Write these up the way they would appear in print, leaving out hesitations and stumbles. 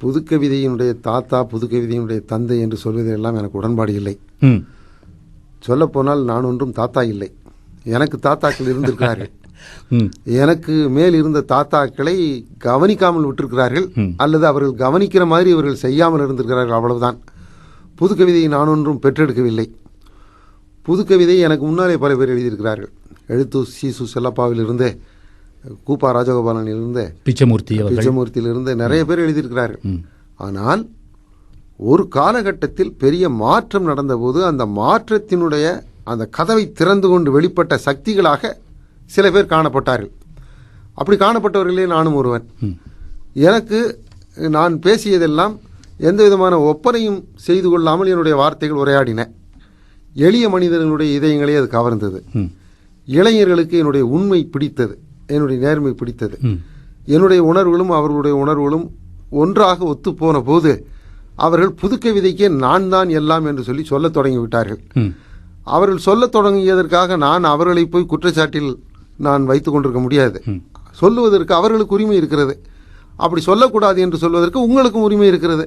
புதுக்கவிதையினுடைய தாத்தா, புதுக்கவிதையினுடைய தந்தை என்று சொல்வதெல்லாம் எனக்கு உடன்பாடு இல்லை. சொல்லப்போனால் நான் ஒன்றும் தாத்தா இல்லை. எனக்கு தாத்தாக்கள் இருந்திருக்கிறார்கள். எனக்கு மேல் இருந்த தாத்தாக்களை கவனிக்காமல் விட்டிருக்கிறார்கள், அல்லது அவர்கள் கவனிக்கிற மாதிரி இவர்கள் செய்யாமல் இருந்திருக்கிறார்கள், அவ்வளவுதான். புதுக்கவிதையை நான் ஒன்றும் பெற்றெடுக்கவில்லை. புதுக்கவிதை எனக்கு முன்னாலே பல பேர் எழுதியிருக்கிறார்கள். எழுத்து சீசு செல்லப்பாவிலிருந்து, கூப்பா ராஜகோபாலனிலிருந்து, பிச்சமூர்த்தியிலிருந்து நிறைய பேர் எழுதியிருக்கிறார்கள். ஆனால் ஒரு காலகட்டத்தில் பெரிய மாற்றம் நடந்தபோது அந்த மாற்றத்தினுடைய அந்த கதவை திறந்து கொண்டு வெளிப்பட்ட சக்திகளாக சில பேர் காணப்பட்டார்கள். அப்படி காணப்பட்டவர்களே நானும் ஒருவன். எனக்கு நான் பேசியதெல்லாம் எந்த விதமான ஒப்பனையும் செய்து கொள்ளாமல் என்னுடைய வார்த்தைகள் உரையாடின. எளிய மனிதர்களுடைய இதயங்களே அது கவர்ந்தது. இளைஞர்களுக்கு என்னுடைய உண்மை பிடித்தது, என்னுடைய நேர்மை பிடித்தது. என்னுடைய உணர்வுகளும் அவர்களுடைய உணர்வுகளும் ஒன்றாக ஒத்துப்போன போது அவர்கள் புதுக்கவிதைக்கே நான் தான் எல்லாம் என்று சொல்லி சொல்லத் தொடங்கிவிட்டார்கள். அவர்கள் சொல்லத் தொடங்கியதற்காக நான் அவர்களை போய் குற்றச்சாட்டில் நான் வைத்துக் கொண்டிருக்க முடியாது. சொல்லுவதற்கு அவர்களுக்கு உரிமை இருக்கிறது. அப்படி சொல்லக்கூடாது என்று சொல்வதற்கு உங்களுக்கும் உரிமை இருக்கிறது.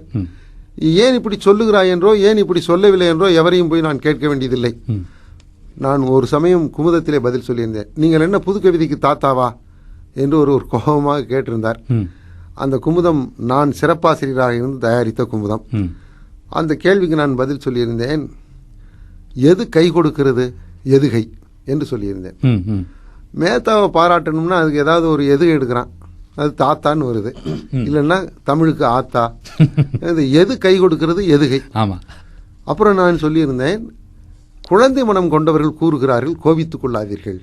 ஏன் இப்படி சொல்லுகிறாய் என்றோ, ஏன் இப்படி சொல்லவில்லை என்றோ எவரையும் போய் நான் கேட்க வேண்டியதில்லை. நான் ஒரு சமயம் குமுதத்திலே பதில் சொல்லியிருந்தேன். நீங்கள் என்ன புதுக்கவிதைக்கு தாத்தாவா என்று ஒரு கோபமாக கேட்டிருந்தார். அந்த குமுதம் நான் சிறப்பாசிரியராக இருந்து தயாரித்த குமுதம். அந்த கேள்விக்கு நான் பதில் சொல்லியிருந்தேன், எது கை கொடுக்கிறது, எதுகை என்று சொல்லியிருந்தேன். மேத்தாவை பாராட்டணும்னா அதுக்கு ஏதாவது ஒரு எதுகை எடுக்கிறான், அது தாத்தான்னு வருது. இல்லைன்னா தமிழுக்கு ஆத்தா. எது கை கொடுக்கிறது, எதுகை. அப்புறம் நான் சொல்லியிருந்தேன், குழந்தை மனம் கொண்டவர்கள் கூறுகிறார்கள், கோபித்துக் கொள்ளாதீர்கள்.